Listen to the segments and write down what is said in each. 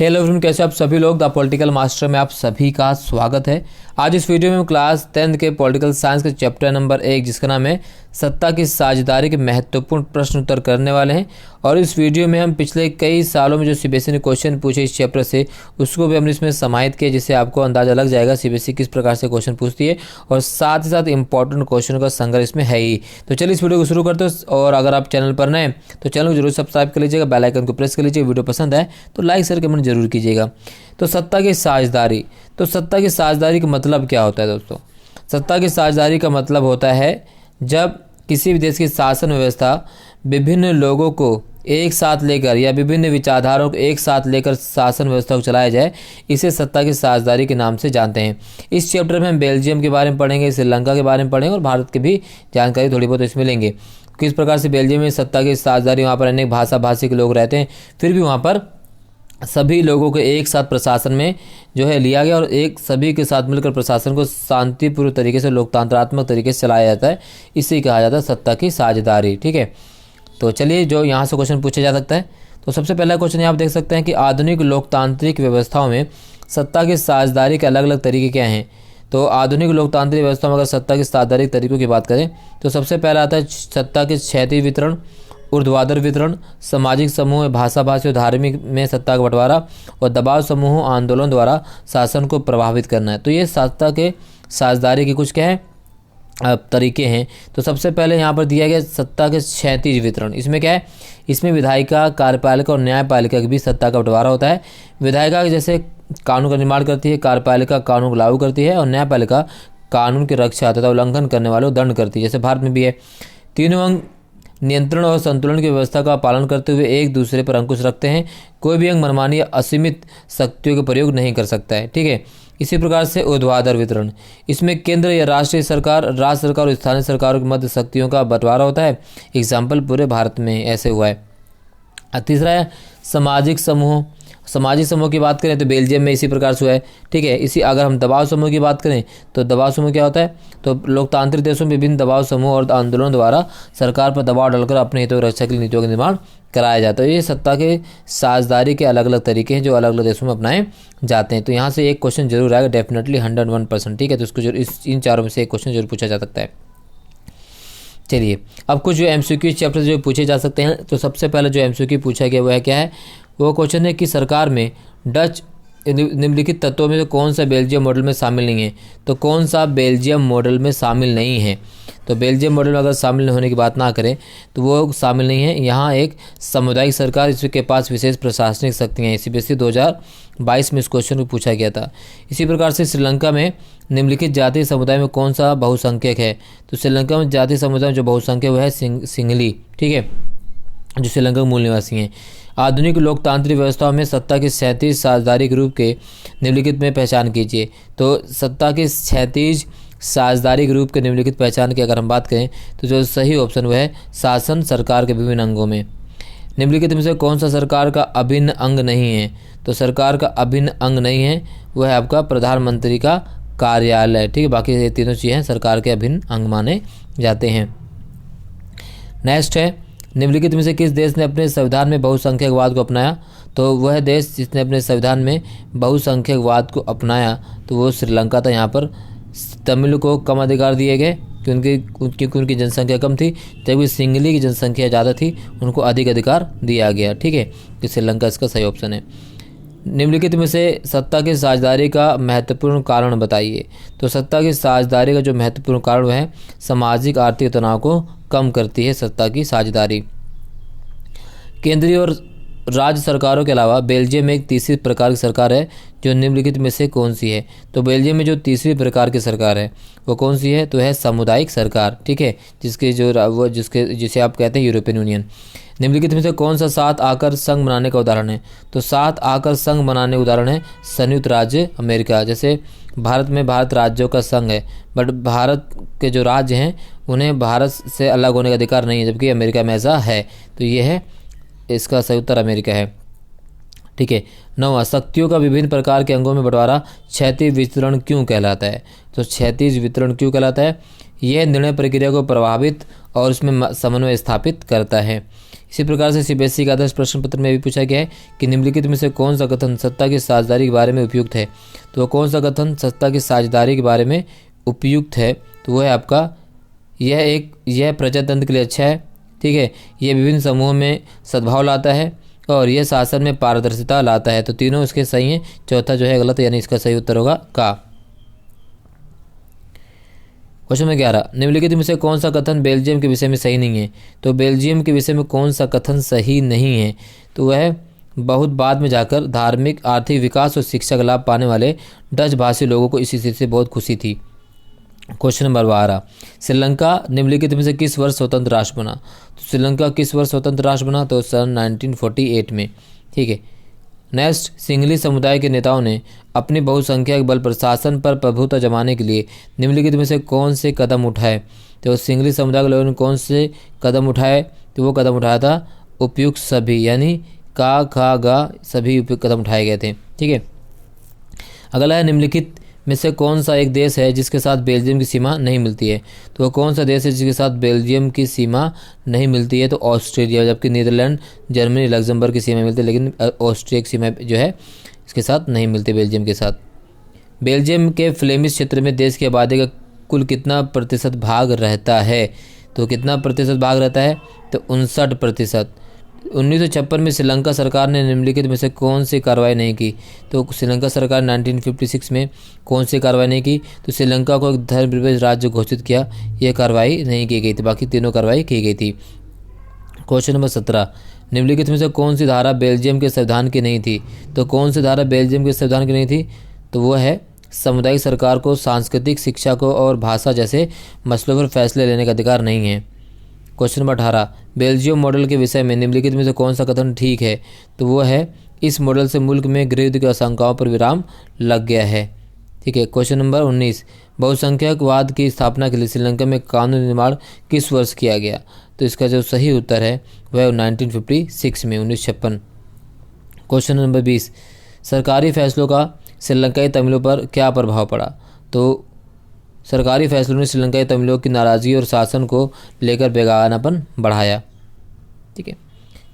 Hello friend, कैसे आप सभी लोग। द पॉलिटिकल मास्टर में आप सभी का स्वागत है। आज इस वीडियो में हम क्लास 10th के पॉलिटिकल साइंस के चैप्टर नंबर 1 जिसका नाम है सत्ता की साझेदारी के महत्वपूर्ण प्रश्न उत्तर करने वाले हैं। और इस वीडियो में हम पिछले कई सालों में जो सीबीएसई ने क्वेश्चन पूछे इस चैप्टर से उसको भी हमने इसमें समाहित किया, जिससे आपको अंदाजा लग जाएगा सीबीएसई किस प्रकार से क्वेश्चन पूछती है और साथ ही साथ इंपॉर्टेंट क्वेश्चन का संग्रह इसमें है ही। तो चलिए इस वीडियो को शुरू करते हैं। और अगर आप चैनल पर नए तो चैनल को जरूर सब्सक्राइब कर लीजिएगा, बेल आइकन को प्रेस कर लीजिए। वीडियो पसंद आए तो लाइक शेयर कमेंट जरूर कीजिएगा। तो सत्ता की साझेदारी, तो सत्ता की साझेदारी का मतलब क्या होता है दोस्तों? सत्ता की साझेदारी का मतलब होता है जब किसी भी देश की शासन व्यवस्था विभिन्न लोगों को एक साथ लेकर या विभिन्न विचारधाराओं को एक साथ लेकर शासन व्यवस्था को चलाया जाए, इसे सत्ता की साझेदारी के नाम से जानते हैं। इस चैप्टर में हम बेल्जियम के बारे में पढ़ेंगे, श्रीलंका के बारे में पढ़ेंगे और भारत की भी जानकारी थोड़ी बहुत इसमें लेंगे। किस प्रकार से बेल्जियम में सत्ता की साझेदारी, वहाँ पर अनेक भाषा भाषी के लोग रहते हैं, फिर भी वहाँ पर सभी लोगों को एक साथ प्रशासन में जो है लिया गया और एक सभी के साथ मिलकर प्रशासन को शांतिपूर्ण तरीके से लोकतांत्रात्मक तरीके से चलाया जाता है। इसे कहा जाता है सत्ता की साझेदारी। ठीक है, तो चलिए जो यहाँ से क्वेश्चन पूछा जा सकता है। तो सबसे पहला क्वेश्चन यहाँ आप देख सकते हैं कि आधुनिक लोकतांत्रिक व्यवस्थाओं में सत्ता की साझेदारी के अलग अलग तरीके क्या हैं। तो आधुनिक लोकतांत्रिक व्यवस्था में अगर सत्ता की साझेदारी के तरीकों की बात करें तो सबसे पहला आता है सत्ता के क्षैतिज वितरण, ऊर्ध्वाधर वितरण, सामाजिक समूह, भाषा भाषी और धार्मिक में सत्ता का बंटवारा और दबाव समूहों आंदोलन द्वारा शासन को प्रभावित करना है। तो ये सत्ता के साझेदारी के कुछ क्या है तरीके हैं। तो सबसे पहले यहाँ पर दिया गया सत्ता के क्षैतिज वितरण। इसमें क्या है, इसमें विधायिका, कार्यपालिका और न्यायपालिका की भी सत्ता का बंटवारा होता है। विधायिका जैसे कानून का निर्माण करती है, कार्यपालिका कानून को लागू करती है और न्यायपालिका कानून की रक्षा तथा उल्लंघन करने वालों को दंड करती है, जैसे भारत में भी है। तीनों अंग नियंत्रण और संतुलन की व्यवस्था का पालन करते हुए एक दूसरे पर अंकुश रखते हैं। कोई भी अंग मनमानी या असीमित शक्तियों का प्रयोग नहीं कर सकता है। ठीक है, इसी प्रकार से ऊर्ध्वाधर वितरण, इसमें केंद्र या राष्ट्रीय सरकार, राज्य सरकार और स्थानीय सरकारों के मध्य शक्तियों का बंटवारा होता है। एग्जाम्पल पूरे भारत में ऐसे हुआ है। तीसरा है सामाजिक समूह। सामाजिक समूह की बात करें तो बेल्जियम में इसी प्रकार से हुआ है। ठीक है, इसी अगर हम दबाव समूह की बात करें तो दबाव समूह क्या होता है, तो लोकतांत्रिक देशों में विभिन्न दबाव समूह और आंदोलन द्वारा सरकार पर दबाव डालकर अपने हितों की रक्षा के लिए नीतियों का निर्माण कराया जाता है। ये सत्ता के साझेदारी के अलग अलग तरीके हैं जो अलग अलग देशों में अपनाए जाते हैं। तो यहाँ से एक क्वेश्चन जरूर आएगा डेफिनेटली 101%। ठीक है, तो इसको जरूर इन चारों में से एक क्वेश्चन जरूर पूछा जा सकता है। चलिए अब कुछ जो एमसीक्यू चैप्टर जो पूछे जा सकते हैं। तो सबसे पहले जो एमसीक्यू पूछा गया वो है क्या है, वो क्वेश्चन है कि सरकार में डच निम्नलिखित तत्वों में से कौन सा बेल्जियम मॉडल में शामिल नहीं है। तो कौन सा बेल्जियम मॉडल में शामिल नहीं है, तो बेल्जियम मॉडल में अगर शामिल होने की बात ना करें तो वो शामिल नहीं है। यहाँ एक सामुदायिक सरकार, इसके पास विशेष प्रशासनिक शक्तियाँ हैं। सीबीएसई 2022 में इस क्वेश्चन को पूछा गया था। इसी प्रकार से श्रीलंका में निम्नलिखित जातीय समुदाय में कौन सा बहुसंख्यक है। तो श्रीलंका में जातीय समुदाय में जो बहुसंख्यक वो है सिंघली। ठीक है, जो श्रीलंका के मूल निवासी हैं। आधुनिक लोकतांत्रिक व्यवस्थाओं में सत्ता के क्षैतिज साझेदारी के रूप के निम्नलिखित में पहचान कीजिए। तो सत्ता के क्षैतिज साझेदारी के रूप के निम्नलिखित पहचान की अगर हम बात करें तो जो सही ऑप्शन वह है शासन सरकार के विभिन्न अंगों में। निम्नलिखित में से कौन सा सरकार का अभिन्न अंग नहीं है। तो सरकार का अभिन्न अंग नहीं है वह है आपका प्रधानमंत्री का कार्यालय। ठीक है, बाकी ये तीनों चीज़ें हैं सरकार के अभिन्न अंग माने जाते हैं। नेक्स्ट है निम्नलिखित में से किस देश ने अपने संविधान में बहुसंख्यकवाद को अपनाया। तो वह देश जिसने अपने संविधान में बहुसंख्यकवाद को अपनाया तो वो श्रीलंका था। यहाँ पर तमिल को कम अधिकार दिए गए क्योंकि उनकी जनसंख्या कम थी, जबकि सिंघली की जनसंख्या ज़्यादा थी, उनको अधिक अधिकार दिया गया। ठीक है, तो श्रीलंका इसका सही ऑप्शन है। निम्नलिखित में से सत्ता की साझेदारी का महत्वपूर्ण कारण बताइए। तो सत्ता की साझेदारी का जो महत्वपूर्ण कारण है सामाजिक आर्थिक तनाव को कम करती है सत्ता की साझेदारी। केंद्रीय और राज्य सरकारों के अलावा बेल्जियम में एक तीसरी प्रकार की सरकार है, जो निम्नलिखित में से कौन सी है। तो बेल्जियम में जो तीसरी प्रकार की सरकार है वो कौन सी है, तो है सामुदायिक सरकार। ठीक है, जिसे आप कहते हैं यूरोपियन यूनियन। निम्नलिखित में से कौन सा 7 आकर संघ बनाने का उदाहरण है। तो 7 आकर संघ बनाने का उदाहरण है संयुक्त राज्य अमेरिका। जैसे भारत में भारत राज्यों का संघ है, बट भारत के जो राज्य हैं उन्हें भारत से अलग होने का अधिकार नहीं है, जबकि अमेरिका में ऐसा है। तो ये है इसका सही उत्तर अमेरिका है। ठीक है। 9वां, शक्तियों का विभिन्न प्रकार के अंगों में बंटवारा क्षैतिज वितरण क्यों कहलाता है? तो क्षैतिज वितरण क्यों कहलाता है? यह निर्णय प्रक्रिया को प्रभावित और उसमें समन्वय स्थापित करता है। इसी प्रकार से सीबीएसई का आदर्श प्रश्न पत्र में भी पूछा गया है कि निम्नलिखित में से कौन सा कथन सत्ता की साझेदारी के बारे में उपयुक्त है? तो कौन सा कथन सत्ता की साझेदारी के बारे में उपयुक्त है? तो वह है आपका यह प्रजातंत्र के लिए अच्छा है, ठीक है। यह विभिन्न समूहों में सद्भाव लाता है और यह शासन में पारदर्शिता लाता है। तो तीनों इसके सही हैं, चौथा जो है गलत है, यानी इसका सही उत्तर होगा का। क्वेश्चन नंबर 11, निम्नलिखित में से कौन सा कथन बेल्जियम के विषय में सही नहीं है? तो बेल्जियम के विषय में कौन सा कथन सही नहीं है? तो वह बहुत बाद में जाकर धार्मिक, आर्थिक विकास और शिक्षा का लाभ पाने वाले डच भाषी लोगों को इस स्थिति से बहुत खुशी थी। क्वेश्चन नंबर 12, श्रीलंका निम्नलिखित में से किस वर्ष स्वतंत्र राष्ट्र बना? तो श्रीलंका किस वर्ष स्वतंत्र राष्ट्र बना? तो सन 1948 में, ठीक है। नेक्स्ट, सिंघली समुदाय के नेताओं ने अपनी बहुसंख्या के बल पर शासन पर प्रभुत्व जमाने के लिए निम्नलिखित में से कौन से कदम उठाए? तो सिंघली समुदाय के लोगों ने कौन से कदम उठाए? तो वो कदम उठाया था उपयुक्त सभी, यानी का, खा, गा सभी उपयुक्त कदम उठाए गए थे, ठीक है। अगला है, निम्नलिखित में से कौन सा एक देश है जिसके साथ बेल्जियम की सीमा नहीं मिलती है? तो वह कौन सा देश है जिसके साथ बेल्जियम की सीमा नहीं मिलती है? तो ऑस्ट्रेलिया, जबकि नीदरलैंड, जर्मनी, लग्जमबर्ग की सीमा मिलती है, लेकिन ऑस्ट्रिया की सीमा जो है इसके साथ नहीं मिलती बेल्जियम के साथ। बेल्जियम के फ्लेमिश क्षेत्र में देश की आबादी का कुल कितना प्रतिशत भाग रहता है? तो कितना प्रतिशत भाग रहता है? तो 59%। 1956 में श्रीलंका सरकार ने निम्नलिखित में से कौन सी कार्रवाई नहीं की? तो श्रीलंका सरकार 1956 में कौन सी कार्रवाई नहीं की? तो श्रीलंका को एक धर्मनिरपेक्ष राज्य घोषित किया, यह कार्रवाई नहीं की गई थी, बाकी तीनों कार्रवाई की गई थी। क्वेश्चन नंबर 17, निम्नलिखित में से कौन सी धारा बेल्जियम के संविधान की नहीं थी? तो कौन सी धारा बेल्जियम के संविधान की नहीं थी? तो वह है सामुदायिक सरकार को सांस्कृतिक, शिक्षा को और भाषा जैसे मसलों पर फैसले लेने का अधिकार नहीं है। क्वेश्चन नंबर 18, बेल्जियम मॉडल के विषय में निम्नलिखित में से कौन सा कथन ठीक है? तो वो है इस मॉडल से मुल्क में गृहयुद्ध की आशंकाओं पर विराम लग गया है, ठीक है। क्वेश्चन नंबर 19, बहुसंख्यकवाद की स्थापना के लिए श्रीलंका में कानून निर्माण किस वर्ष किया गया? तो इसका जो सही उत्तर है वह 1956 में, 1956। क्वेश्चन नंबर 20, सरकारी फैसलों का श्रीलंकाई तमिलों पर क्या प्रभाव पड़ा? तो सरकारी फैसलों ने श्रीलंकाई तमिलों की नाराज़गी और शासन को लेकर बेगानापन बढ़ाया, ठीक है।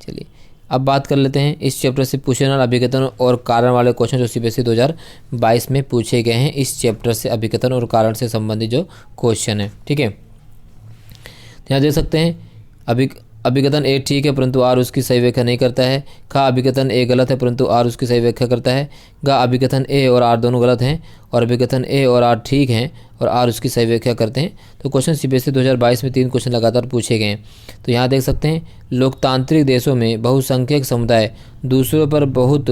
चलिए अब बात कर लेते हैं इस चैप्टर से पूछने वाले अभिकथन और कारण वाले क्वेश्चन जो सीबीएसई 2022 में पूछे गए हैं। इस चैप्टर से अभिकथन और कारण से संबंधित जो क्वेश्चन है, ठीक है। यहाँ देख सकते हैं अभिकथन ए ठीक है परंतु आर उसकी सही व्याख्या नहीं करता है। खा, अभिकथन ए गलत है परंतु आर उसकी सही व्याख्या करता है। गा, अभिकथन ए और आर दोनों गलत हैं और अभिकथन ए और आर ठीक हैं और आर उसकी सही व्याख्या करते हैं। तो क्वेश्चन सीबीएसई 2022 में 3 क्वेश्चन लगातार पूछे गए हैं। तो यहाँ देख सकते हैं लोकतांत्रिक देशों में बहुसंख्यक समुदाय दूसरों पर बहुत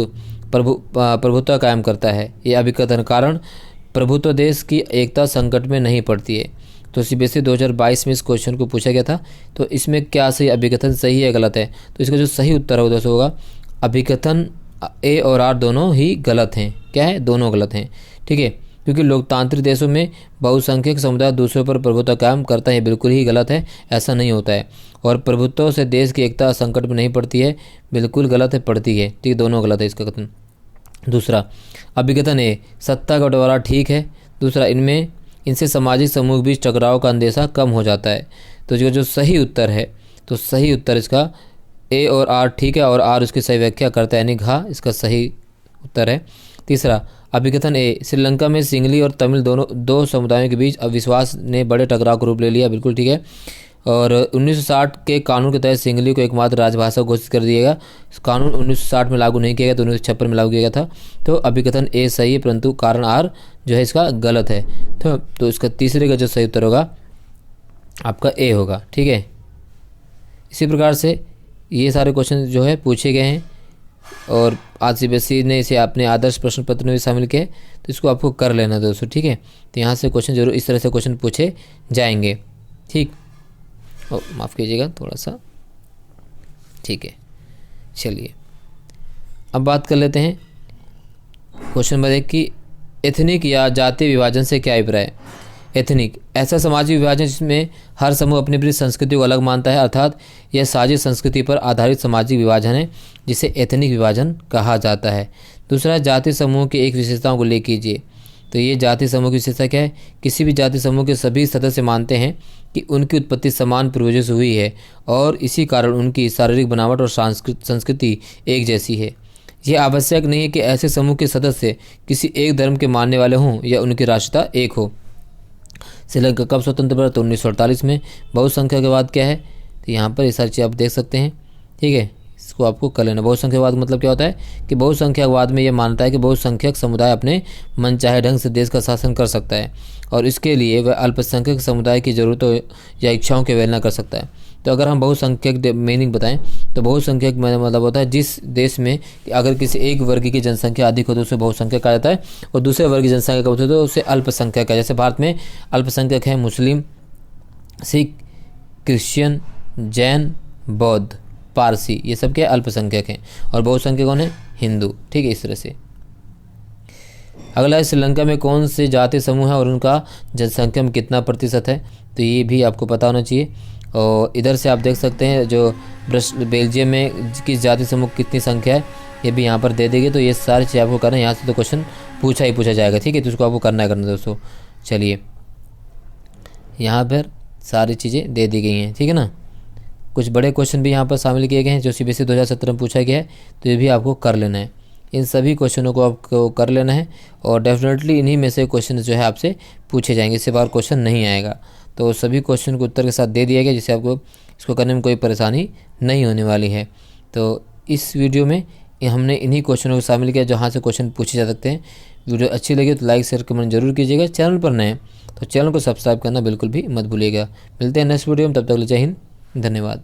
प्रभुत्व कायम करता है। ये अभिकथन कारण प्रभुत्व देश की एकता संकट में नहीं पड़ती है। तो सीबीएसई 2022 में इस क्वेश्चन को पूछा गया था। तो इसमें क्या सही अभिकथन सही है गलत है? तो इसका जो सही उत्तर होगा दोस्तों होगा अभिकथन ए और आर दोनों ही गलत हैं। क्या है? दोनों गलत हैं, ठीक है। क्योंकि लोकतांत्रिक देशों में बहुसंख्यक समुदाय दूसरों पर प्रभुत्व कायम करता है, बिल्कुल ही गलत है, ऐसा नहीं होता है। और प्रभुत्व से देश की एकता संकट में नहीं पड़ती है, बिल्कुल गलत है, पड़ती है, ठीक, दोनों गलत है इसका कथन। दूसरा अभिकथन ए सत्ता का बंटवारा ठीक है। दूसरा इनसे सामाजिक समूह के बीच टकराव का अंदेशा कम हो जाता है। तो जो सही उत्तर है, तो सही उत्तर इसका ए और आर ठीक है और आर उसकी सही व्याख्या करता है, यानी घा इसका सही उत्तर है। तीसरा अभिकथन ए श्रीलंका में सिंगली और तमिल दोनों दो समुदायों के बीच अविश्वास ने बड़े टकराव का रूप ले लिया, बिल्कुल ठीक है। और 1960 के कानून के तहत सिंगली को एकमात्र राजभाषा घोषित कर दिया गया। कानून 1960 में लागू नहीं किया गया, तो 1956 में लागू किया गया था। तो अभिकथन ए सही है परंतु कारण आर जो है इसका गलत है। तो इसका तीसरे का जो सही उत्तर होगा आपका ए होगा, ठीक है। इसी प्रकार से ये सारे क्वेश्चन जो है पूछे गए हैं और आज सीबीएसई ने इसे अपने आदर्श प्रश्न पत्र में भी शामिल किया है, तो इसको आपको कर लेना दोस्तों, ठीक है। तो यहाँ से क्वेश्चन जरूर इस तरह से क्वेश्चन पूछे जाएंगे, ठीक। माफ़ कीजिएगा थोड़ा सा, ठीक है। चलिए अब बात कर लेते हैं क्वेश्चन नंबर 1 की एथनिक या जातीय विभाजन से क्या अभिप्राय है। एथनिक, ऐसा सामाजिक विभाजन जिसमें हर समूह अपनी अपनी संस्कृति को अलग मानता है, अर्थात यह साझी संस्कृति पर आधारित सामाजिक विभाजन है जिसे एथनिक विभाजन कहा जाता है। दूसरा, जाति समूह की एक विशेषताओं को ले कीजिए। तो ये जाति समूह की विशेषता क्या है? किसी भी जाति समूह के सभी सदस्य मानते हैं कि उनकी उत्पत्ति समान पूर्वजों से हुई है और इसी कारण उनकी शारीरिक बनावट और संस्कृति एक जैसी है। यह आवश्यक नहीं है कि ऐसे समूह के सदस्य किसी एक धर्म के मानने वाले हों या उनकी राष्ट्रता एक हो। श्रीलंका कब स्वतंत्र बना? तो 1948 में। बहुसंख्यकवाद क्या है? तो यहाँ पर ये सारी चीज़ आप देख सकते हैं, ठीक है, इसको आपको कर लेना। बहुसंख्यकवाद मतलब क्या होता है कि बहुसंख्यकवाद में यह मानता है कि बहुसंख्यक समुदाय अपने मनचाहे ढंग से देश का शासन कर सकता है और इसके लिए वह अल्पसंख्यक समुदाय की ज़रूरतों या इच्छाओं की अवहेलना कर सकता है। तो अगर हम बहुसंख्यक मीनिंग बताएं तो बहुसंख्यक मतलब होता है जिस देश में अगर किसी एक वर्ग की जनसंख्या अधिक हो तो उसे बहुसंख्यक कहा जाता है और दूसरे वर्ग की जनसंख्या कम होती है तो उसे अल्पसंख्यक है। जैसे भारत में अल्पसंख्यक है मुस्लिम, सिख, क्रिश्चियन, जैन, बौद्ध, पारसी, ये सब क्या अल्पसंख्यक हैं और बहुसंख्यक कौन है? हिंदू, ठीक है, इस तरह से। अगला है श्रीलंका में कौन से जाति समूह है और उनका जनसंख्या में कितना प्रतिशत है? तो ये भी आपको पता होना चाहिए। और इधर से आप देख सकते हैं जो बेल्जियम में किस जाति समूह कितनी संख्या है ये भी यहाँ पर दे देंगे। तो ये सारी चीज़ आपको करना है, यहाँ से तो क्वेश्चन पूछा जाएगा, ठीक है, तो इसको आपको करना दोस्तों। चलिए, यहाँ पर सारी चीज़ें दे दी गई हैं, ठीक है ना। कुछ बड़े क्वेश्चन भी यहाँ पर शामिल किए गए हैं जो CBSE 2017 में पूछा गया है, तो ये भी आपको कर लेना है। इन सभी क्वेश्चनों को आपको कर लेना है और डेफिनेटली इन्हीं में से क्वेश्चन जो है आपसे पूछे जाएंगे, इससे बार क्वेश्चन नहीं आएगा। तो सभी क्वेश्चन को उत्तर के साथ दे दिया गया जिससे आपको इसको करने में कोई परेशानी नहीं होने वाली है। तो इस वीडियो में हमने इन्हीं क्वेश्चनों को शामिल किया जहाँ से क्वेश्चन पूछे जा सकते हैं। वीडियो अच्छी लगी तो लाइक शेयर कमेंट जरूर कीजिएगा। चैनल पर नए तो चैनल को सब्सक्राइब करना बिल्कुल भी मत भूलिएगा। मिलते हैं नेक्स्ट वीडियो में, तब तक जय हिंद, धन्यवाद।